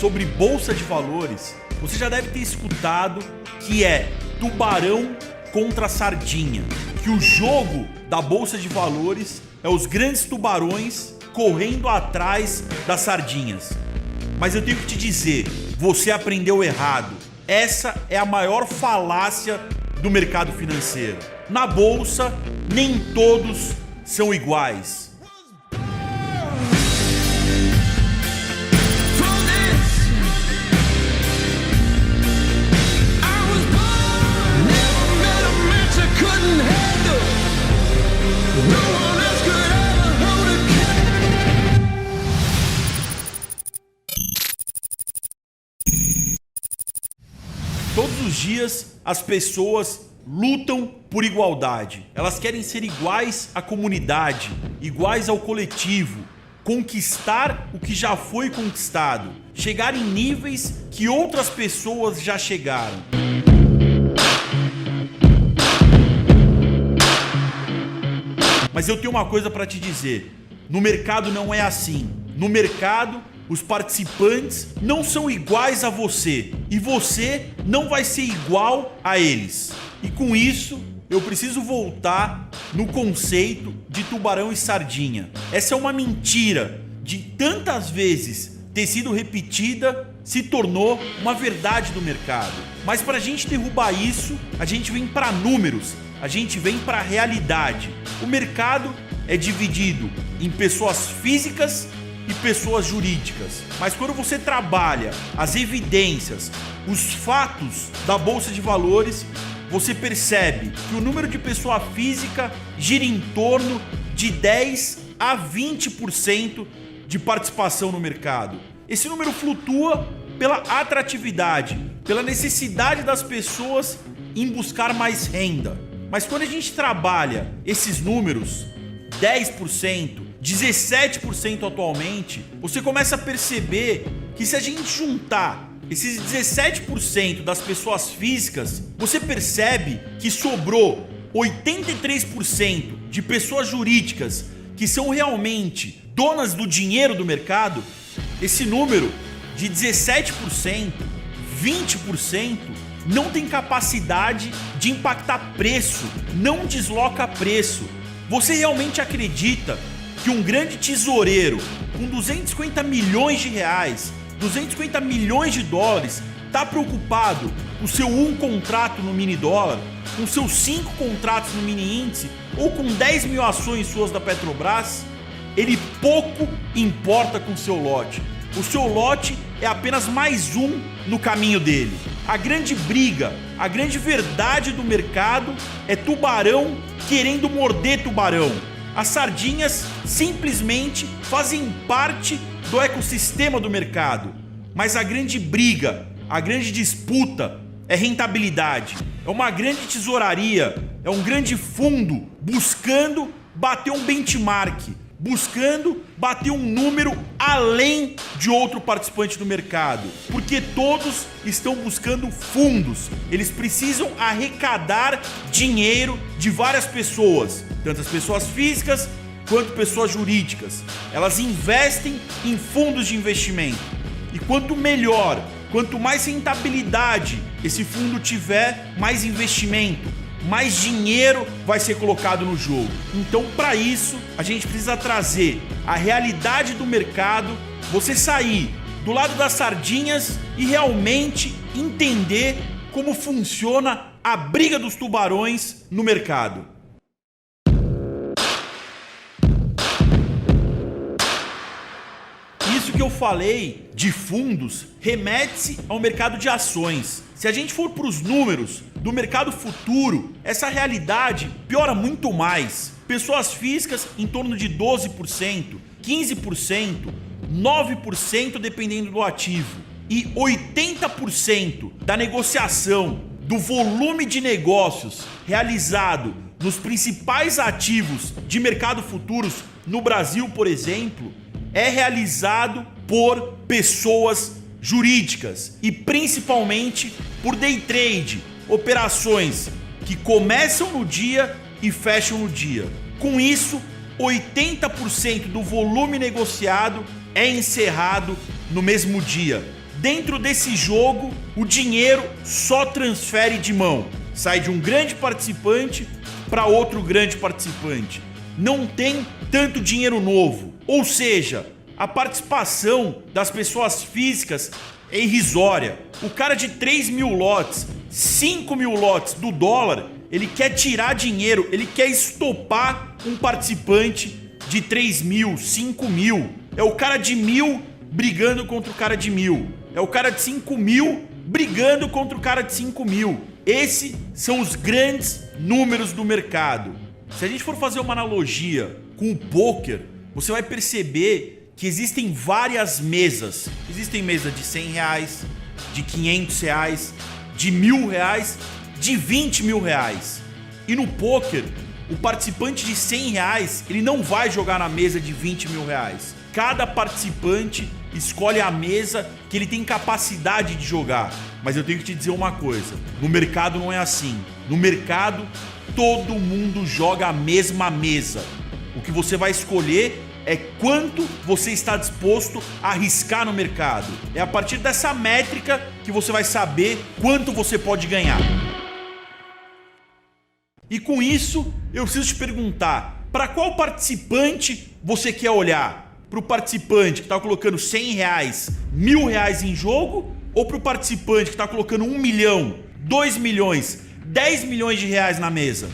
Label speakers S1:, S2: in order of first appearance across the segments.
S1: sobre bolsa de valores, você já deve ter escutado que é tubarão contra sardinha, que o jogo da bolsa de valores é os grandes tubarões correndo atrás das sardinhas. Mas eu tenho que te dizer, você aprendeu errado. Essa é a maior falácia do mercado financeiro. Na bolsa, nem todos são iguais. Todos os dias as pessoas lutam por igualdade. Elas querem ser iguais à comunidade, iguais ao coletivo, conquistar o que já foi conquistado, chegar em níveis que outras pessoas já chegaram. Mas eu tenho uma coisa para te dizer: no mercado não é assim. No mercado, os participantes não são iguais a você e você não vai ser igual a eles. E com isso, eu preciso voltar no conceito de tubarão e sardinha. Essa é uma mentira de tantas vezes ter sido repetida, se tornou uma verdade do mercado. Mas para a gente derrubar isso, a gente vem para números, a gente vem para a realidade. O mercado é dividido em pessoas físicas e pessoas jurídicas. Mas quando você trabalha as evidências, os fatos da bolsa de valores, você percebe que o número de pessoa física gira em torno de 10 a 20% de participação no mercado. Esse número flutua pela atratividade, pela necessidade das pessoas em buscar mais renda. Mas quando a gente trabalha esses números, 10%, 17% atualmente, você começa a perceber que se a gente juntar esses 17% das pessoas físicas, você percebe que sobrou 83% de pessoas jurídicas que são realmente donas do dinheiro do mercado. Esse número de 17%, 20% não tem capacidade de impactar preço, não desloca preço. Você realmente acredita que um grande tesoureiro com 250 milhões de reais, 250 milhões de dólares, está preocupado com o seu 1 contrato no mini dólar, com seus 5 contratos no mini índice ou com 10 mil ações suas da Petrobras? Ele pouco importa com o seu lote. O seu lote é apenas mais um no caminho dele. A grande briga, a grande verdade do mercado é tubarão querendo morder tubarão. As sardinhas simplesmente fazem parte do ecossistema do mercado. Mas a grande briga, a grande disputa é rentabilidade. É uma grande tesouraria, é um grande fundo buscando bater um benchmark, buscando bater um número além de outro participante do mercado. Porque todos estão buscando fundos. Eles precisam arrecadar dinheiro de várias pessoas, tanto as pessoas físicas quanto pessoas jurídicas. Elas investem em fundos de investimento. E quanto melhor, quanto mais rentabilidade esse fundo tiver, mais investimento, mais dinheiro vai ser colocado no jogo. Então, para isso, a gente precisa trazer a realidade do mercado, você sair do lado das sardinhas e realmente entender como funciona a briga dos tubarões no mercado. Isso que eu falei de fundos remete-se ao mercado de ações. Se a gente for para os números do mercado futuro, essa realidade piora muito mais. Pessoas físicas em torno de 12%, 15%, 9% dependendo do ativo. E 80% da negociação, do volume de negócios realizado nos principais ativos de mercado futuros no Brasil, por exemplo, é realizado por pessoas jurídicas e principalmente por day trade, operações que começam no dia e fecham no dia. Com isso, 80% do volume negociado é encerrado no mesmo dia. Dentro desse jogo, o dinheiro só transfere de mão. Sai de um grande participante para outro grande participante. Não tem tanto dinheiro novo. Ou seja, a participação das pessoas físicas é irrisória. O cara de 3 mil lotes, 5 mil lotes do dólar, ele quer tirar dinheiro, ele quer estopar um participante de 3 mil, 5 mil. É o cara de 1.000 brigando contra o cara de 1.000. É o cara de 5 mil brigando contra o cara de 5 mil. Esses são os grandes números do mercado. Se a gente for fazer uma analogia com o poker, você vai perceber que existem várias mesas. Existem mesas de 100 reais, de 500 reais, de 1.000 reais, de 20 mil reais. E no poker, o participante de 100 reais, ele não vai jogar na mesa de 20 mil reais. Cada participante escolhe a mesa que ele tem capacidade de jogar. Mas eu tenho que te dizer uma coisa, no mercado não é assim. No mercado, todo mundo joga a mesma mesa. O que você vai escolher é quanto você está disposto a arriscar no mercado. É a partir dessa métrica que você vai saber quanto você pode ganhar. E com isso, eu preciso te perguntar, para qual participante você quer olhar? Para o participante que está colocando 100 reais, 1.000 reais em jogo? Ou para o participante que está colocando 1 milhão, 2 milhões, 10 milhões de reais na mesa?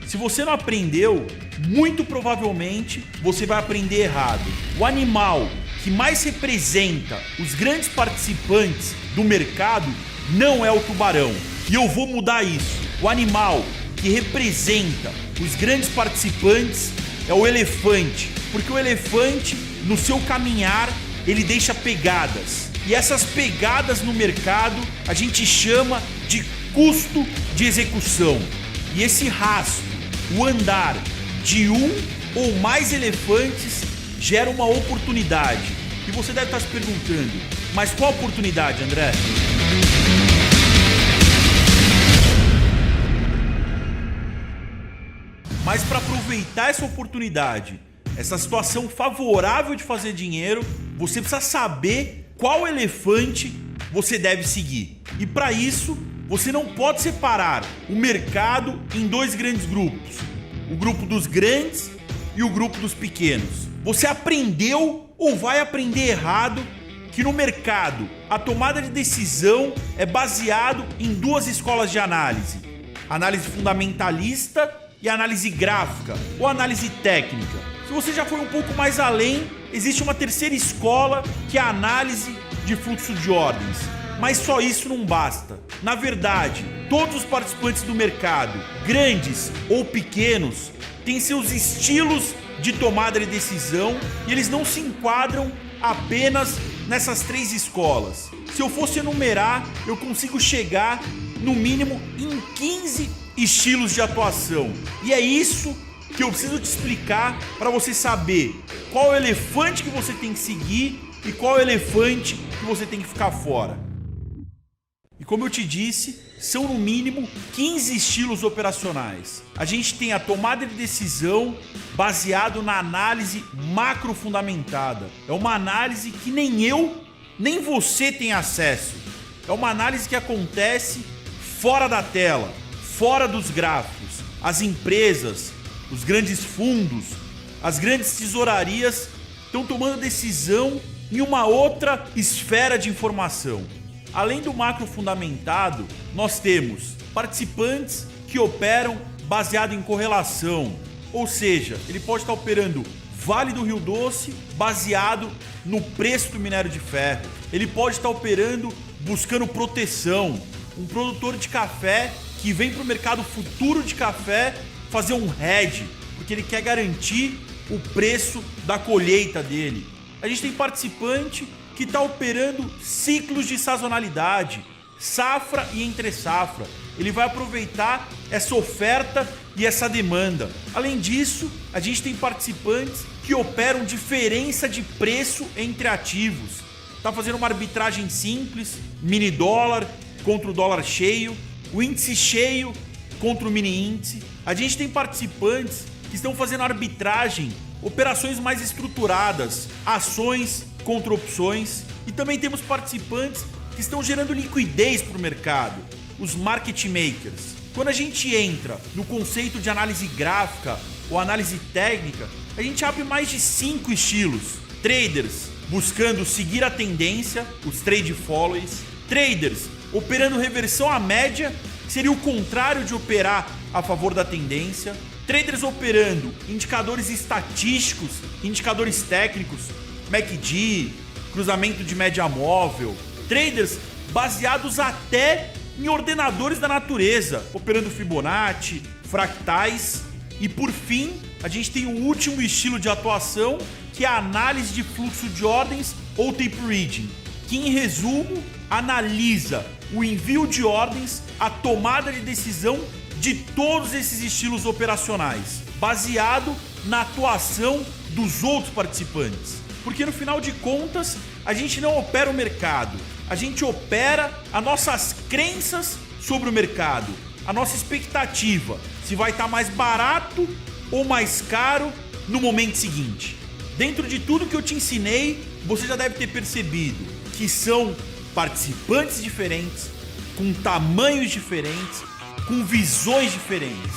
S1: Se você não aprendeu, muito provavelmente você vai aprender errado. O animal que mais representa os grandes participantes do mercado não é o tubarão. E eu vou mudar isso. O animal que representa os grandes participantes é o elefante. Porque o elefante, no seu caminhar, ele deixa pegadas. E essas pegadas no mercado a gente chama de custo de execução. E esse rastro, o andar de um ou mais elefantes, gera uma oportunidade. E você deve estar se perguntando, mas qual oportunidade, André? Mas para aproveitar essa oportunidade, essa situação favorável de fazer dinheiro, você precisa saber qual elefante você deve seguir. E para isso, você não pode separar o mercado em dois grandes grupos. O grupo dos grandes e o grupo dos pequenos. Você aprendeu ou vai aprender errado que no mercado a tomada de decisão é baseado em duas escolas de análise. Análise fundamentalista e análise gráfica ou análise técnica. Se você já foi um pouco mais além, existe uma terceira escola que é a análise de fluxo de ordens. Mas só isso não basta. Na verdade, todos os participantes do mercado, grandes ou pequenos, têm seus estilos de tomada de decisão e eles não se enquadram apenas nessas três escolas. Se eu fosse enumerar, eu consigo chegar no mínimo em 15 estilos de atuação. E é isso que eu preciso te explicar para você saber qual é o elefante que você tem que seguir e qual é o elefante que você tem que ficar fora. E como eu te disse, são no mínimo 15 estilos operacionais. A gente tem a tomada de decisão baseado na análise macrofundamentada. É uma análise que nem eu, nem você tem acesso. É uma análise que acontece fora da tela, fora dos gráficos. As empresas, os grandes fundos, as grandes tesourarias estão tomando decisão em uma outra esfera de informação. Além do macro fundamentado, nós temos participantes que operam baseado em correlação, ou seja, ele pode estar operando Vale do Rio Doce baseado no preço do minério de ferro. Ele pode estar operando buscando proteção, um produtor de café que vem para o mercado futuro de café fazer um hedge, porque ele quer garantir o preço da colheita dele. A gente tem participante que está operando ciclos de sazonalidade, safra e entre safra. Ele vai aproveitar essa oferta e essa demanda. Além disso, a gente tem participantes que operam diferença de preço entre ativos. Está fazendo uma arbitragem simples, mini dólar contra o dólar cheio, o índice cheio contra o mini índice. A gente tem participantes que estão fazendo arbitragem, operações mais estruturadas, ações contra opções e também temos participantes que estão gerando liquidez para o mercado, os market makers. Quando a gente entra no conceito de análise gráfica ou análise técnica, a gente abre mais de 5 estilos. Traders buscando seguir a tendência, os trade follows. Traders operando reversão à média, que seria o contrário de operar a favor da tendência. Traders operando indicadores estatísticos, indicadores técnicos, MACD, cruzamento de média móvel. Traders baseados até em ordenadores da natureza, operando Fibonacci, fractais. E por fim, a gente tem o último estilo de atuação, que é a análise de fluxo de ordens ou tape reading, que em resumo analisa o envio de ordens, a tomada de decisão de todos esses estilos operacionais, baseado na atuação dos outros participantes. Porque no final de contas, a gente não opera o mercado, a gente opera as nossas crenças sobre o mercado, a nossa expectativa, se vai estar mais barato ou mais caro no momento seguinte. Dentro de tudo que eu te ensinei, você já deve ter percebido que são participantes diferentes, com tamanhos diferentes, com visões diferentes.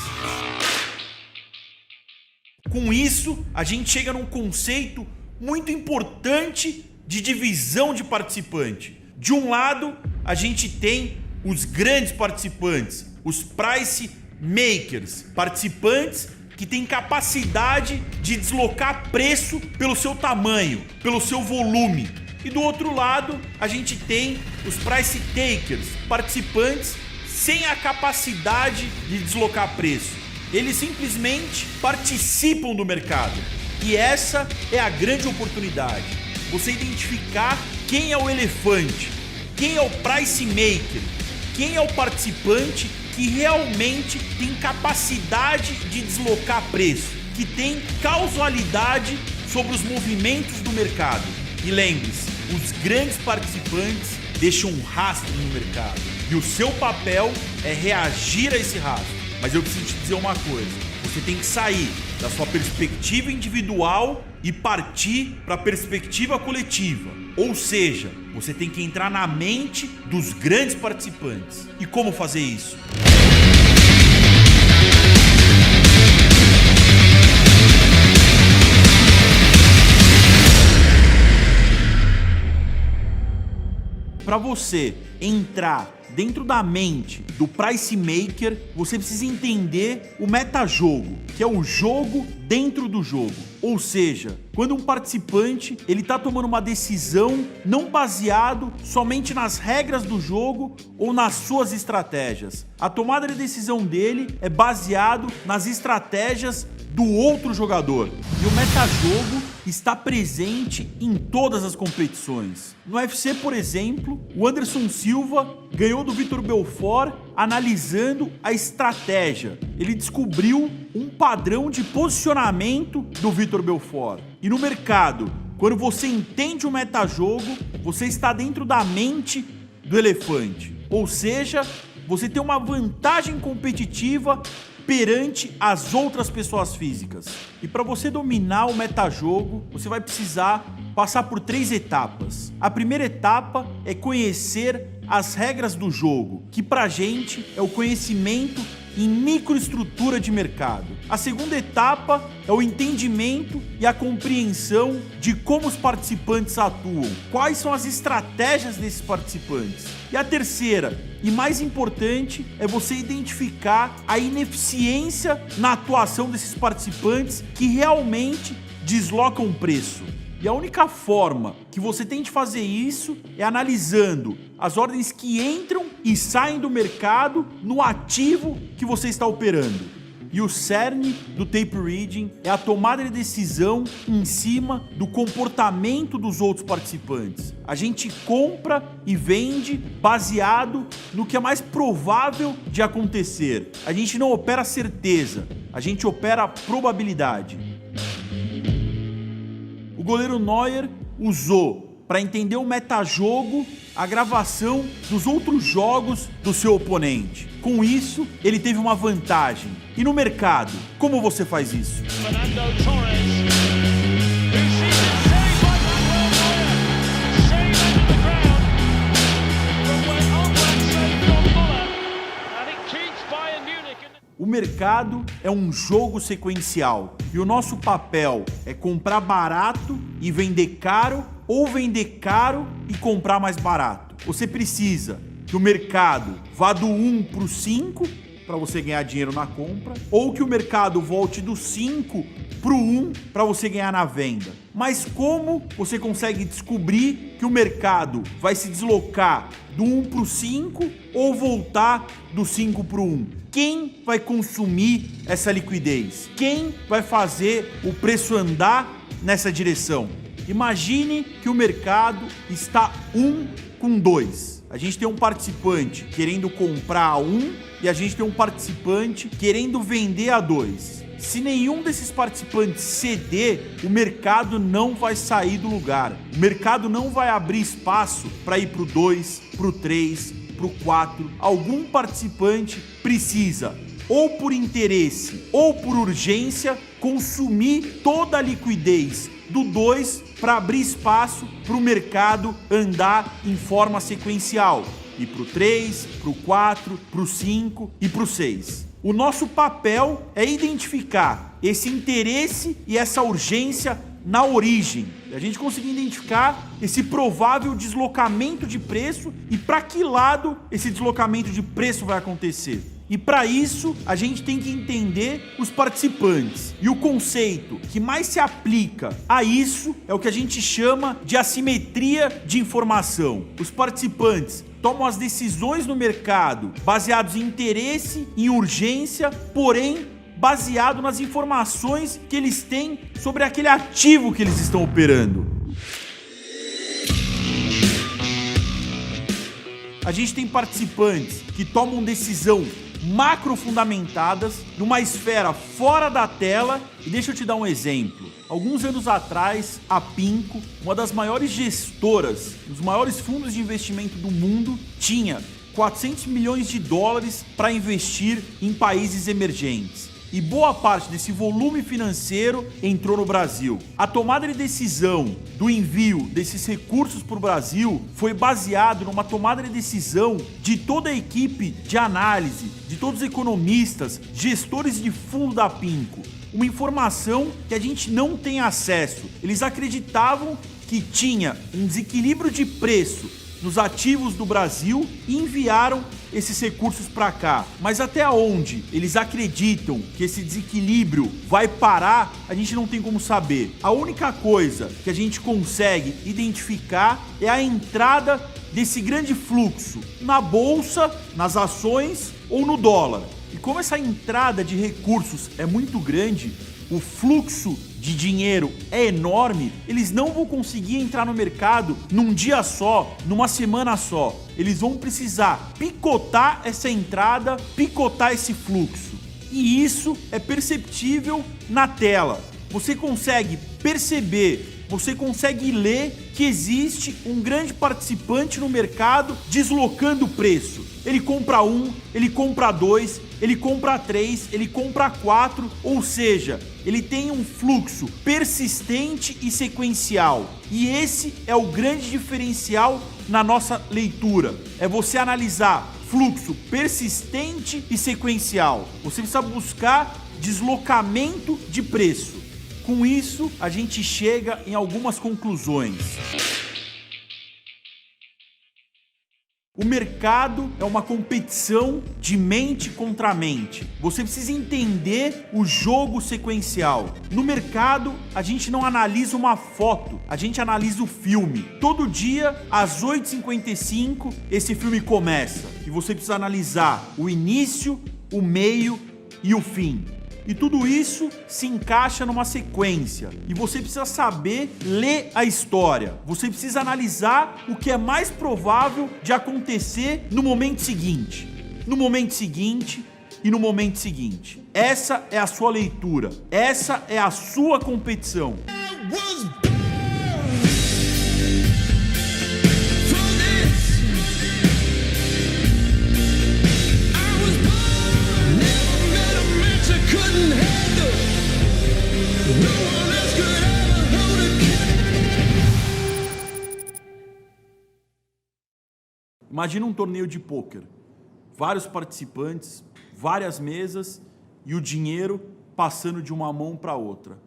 S1: Com isso, a gente chega num conceito muito importante de divisão de participante. De um lado, a gente tem os grandes participantes, os price makers, participantes que têm capacidade de deslocar preço pelo seu tamanho, pelo seu volume. E do outro lado, a gente tem os price takers, participantes sem a capacidade de deslocar preço. Eles simplesmente participam do mercado. E essa é a grande oportunidade. Você identificar quem é o elefante, quem é o price maker, quem é o participante que realmente tem capacidade de deslocar preço, que tem causalidade sobre os movimentos do mercado. E lembre-se, os grandes participantes deixam um rastro no mercado e o seu papel é reagir a esse rastro. Mas eu preciso te dizer uma coisa, você tem que sair da sua perspectiva individual e partir para a perspectiva coletiva. Ou seja, você tem que entrar na mente dos grandes participantes. E como fazer isso? Para você entrar dentro da mente do price maker, você precisa entender o metajogo, que é o jogo dentro do jogo. Ou seja, quando um participante ele está tomando uma decisão não baseado somente nas regras do jogo ou nas suas estratégias. A tomada de decisão dele é baseado nas estratégias do outro jogador. E o metajogo está presente em todas as competições. No UFC, por exemplo, o Anderson Silva ganhou do Vitor Belfort analisando a estratégia. Ele descobriu um padrão de posicionamento do Vitor Belfort. E no mercado, quando você entende o metajogo, você está dentro da mente do elefante. Ou seja, você tem uma vantagem competitiva perante as outras pessoas físicas. E para você dominar o metajogo, você vai precisar passar por 3 etapas. A primeira etapa é conhecer as regras do jogo, que pra gente é o conhecimento em microestrutura de mercado. A segunda etapa é o entendimento e a compreensão de como os participantes atuam, quais são as estratégias desses participantes. E a terceira, e mais importante, é você identificar a ineficiência na atuação desses participantes que realmente deslocam o preço. E a única forma que você tem de fazer isso é analisando as ordens que entram e saem do mercado no ativo que você está operando. E o cerne do tape reading é a tomada de decisão em cima do comportamento dos outros participantes. A gente compra e vende baseado no que é mais provável de acontecer. A gente não opera certeza, a gente opera probabilidade. O goleiro Neuer usou, para entender o metajogo, a gravação dos outros jogos do seu oponente. Com isso, ele teve uma vantagem. E no mercado, como você faz isso? Fernando Torres, O mercado é um jogo sequencial e o nosso papel é comprar barato e vender caro, ou vender caro e comprar mais barato. Você precisa que o mercado vá do 1 para o 5 para você ganhar dinheiro na compra, ou que o mercado volte do 5 para o 1 para você ganhar na venda. Mas como você consegue descobrir que o mercado vai se deslocar do 1 para o 5 ou voltar do 5 para o 1? Quem vai consumir essa liquidez? Quem vai fazer o preço andar nessa direção? Imagine que o mercado está 1 com 2. A gente tem um participante querendo comprar a 1 e a gente tem um participante querendo vender a 2. Se nenhum desses participantes ceder, o mercado não vai sair do lugar. O mercado não vai abrir espaço para ir para o 2, para o 3, para o 4. Algum participante precisa, ou por interesse ou por urgência, consumir toda a liquidez do 2 para abrir espaço para o mercado andar em forma sequencial. E para o 3, para o 4, para o 5 e para o 6. O nosso papel é identificar esse interesse e essa urgência na origem. A gente conseguir identificar esse provável deslocamento de preço e para que lado esse deslocamento de preço vai acontecer. E para isso, a gente tem que entender os participantes. E o conceito que mais se aplica a isso é o que a gente chama de assimetria de informação. Os participantes tomam as decisões no mercado baseados em interesse, em urgência, porém baseado nas informações que eles têm sobre aquele ativo que eles estão operando. A gente tem participantes que tomam decisão macrofundamentadas numa esfera fora da tela. E deixa eu te dar um exemplo. Alguns anos atrás, a PINCO, uma das maiores gestoras, dos maiores fundos de investimento do mundo, tinha 400 milhões de dólares para investir em países emergentes. E boa parte desse volume financeiro entrou no Brasil. A tomada de decisão do envio desses recursos para o Brasil foi baseado numa tomada de decisão de toda a equipe de análise, de todos os economistas, gestores de fundo da PINCO. Uma informação que a gente não tem acesso. Eles acreditavam que tinha um desequilíbrio de preço nos ativos do Brasil e enviaram esses recursos para cá. Mas até onde eles acreditam que esse desequilíbrio vai parar, a gente não tem como saber. A única coisa que a gente consegue identificar é a entrada desse grande fluxo na bolsa, nas ações ou no dólar. E como essa entrada de recursos é muito grande, o fluxo de dinheiro é enorme, eles não vão conseguir entrar no mercado num dia só, numa semana só. Eles vão precisar picotar essa entrada, picotar esse fluxo. E isso é perceptível na tela. Você consegue perceber, você consegue ler que existe um grande participante no mercado deslocando o preço. Ele compra 1, ele compra 2, ele compra 3, ele compra 4, ou seja, ele tem um fluxo persistente e sequencial. E esse é o grande diferencial na nossa leitura. É você analisar fluxo persistente e sequencial. Você precisa buscar deslocamento de preço. Com isso, a gente chega em algumas conclusões. O mercado é uma competição de mente contra mente. Você precisa entender o jogo sequencial. No mercado, a gente não analisa uma foto, a gente analisa o filme. Todo dia, às 8h55, esse filme começa. E você precisa analisar o início, o meio e o fim. E tudo isso se encaixa numa sequência. E você precisa saber ler a história. Você precisa analisar o que é mais provável de acontecer no momento seguinte. No momento seguinte e no momento seguinte. Essa é a sua leitura. Essa é a sua competição. Imagina um torneio de pôquer, vários participantes, várias mesas e o dinheiro passando de uma mão para outra.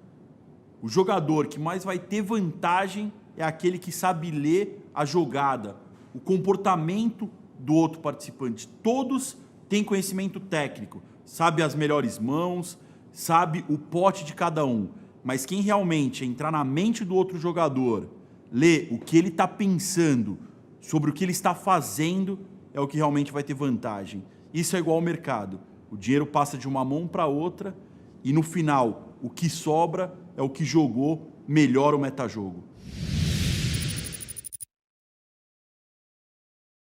S1: O jogador que mais vai ter vantagem é aquele que sabe ler a jogada, o comportamento do outro participante. Todos têm conhecimento técnico, sabe as melhores mãos, sabe o pote de cada um. Mas quem realmente entrar na mente do outro jogador, ler o que ele está pensando, sobre o que ele está fazendo, é o que realmente vai ter vantagem. Isso é igual ao mercado. O dinheiro passa de uma mão para outra e no final o que sobra é o que jogou melhor o metajogo.